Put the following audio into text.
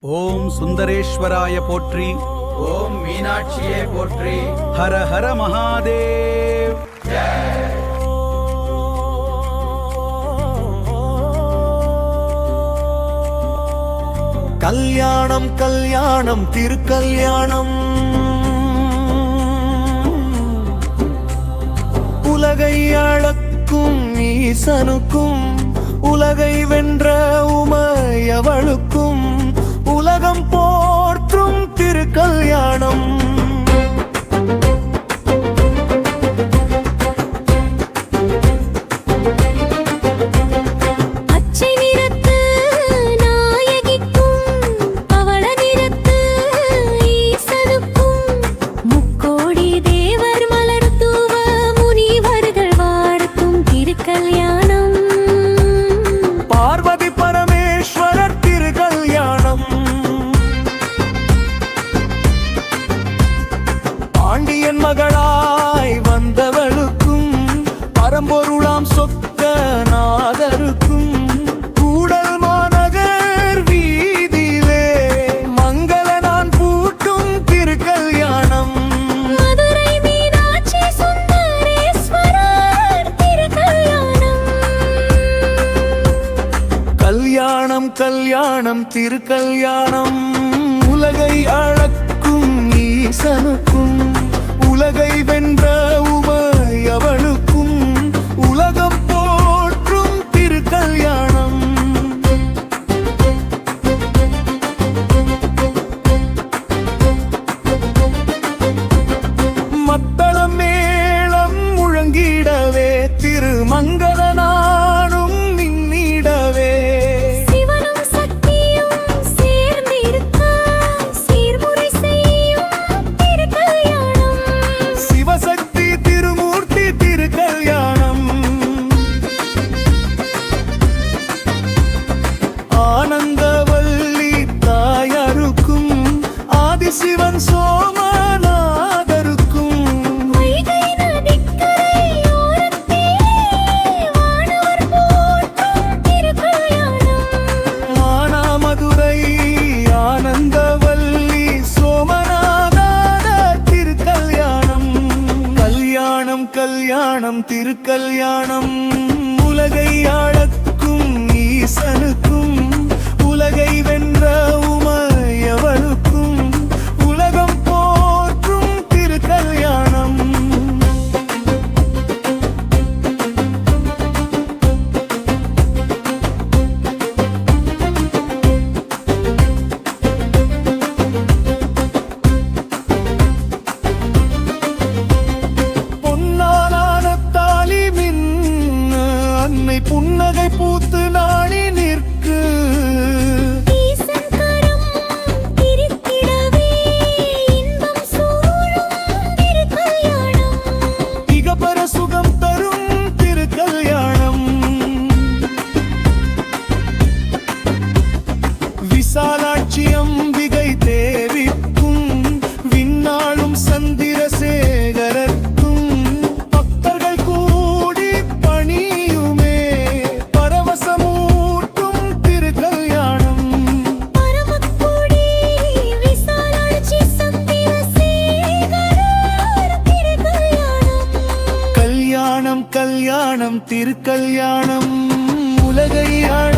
ஓம் சுந்தரேஸ்வராய போற்றி. ஓம் மீனாட்சியே போற்றி. ஹர ஹர மகாதேவ். கல்யாணம் கல்யாணம் திருக்கல்யாணம், உலகை அளக்கும் ஈசனுக்கும் உலகை வென்ற உமையவளுக்கும் உலகம் போற்றும் திருக்கல்யாணம். பாண்டியன் மகளாய் வந்தவளுக்கும் பரம்பொருளாம் சொக்க நாதருக்கும் கூடல் மாநகர் வீதியிலே மங்கள நான் பூட்டும் திருக்கல்யாணம். மதுரை மீனாட்சி சுந்தரேஸ்வரர் திருக்கல்யாணம். கல்யாணம் கல்யாணம் திருக்கல்யாணம், உலகை அளக்கும் ஈசனுக்கும் உலகை வென்ற உமையவளுக்கும் உலகம் போற்றும் திருக்கல்யாணம். மத்தளம் மேளம் முழங்கிடவே திருமங்கல நானும் நின்னிடவே ஆனந்தவல்லி தாயாருக்கும் ஆதிசிவன் சோமநாதருக்கும் மானாமதுரை ஆனந்தவல்லி சோமநாத திருக்கல்யாணம். கல்யாணம் கல்யாணம் திருக்கல்யாணம், உலகை ஆளக்கும் ஈசனுக்கும் உலகை வென்ற உமையவளுக்கும் உலகம் போற்றும் திருக்கல்யாணம். பொன்னாலான தாலி மின்ன அன்னை புன்னகை பூத்து நாணி நிற்கு இகபர சுகம் தரும் திருக்கல்யாணம். விசாலாட்சி அம்பிகை தேவிக்கும் விண்ணாளும் சந்திரசேகரர்க்கும் பக்தர்கள் கூடி பணியுமே பரவசமூட்டும் திருக்கல்யாணம். கல்யாணம் கல்யாணம் திருக்கல்யாணம், உலகை ஆள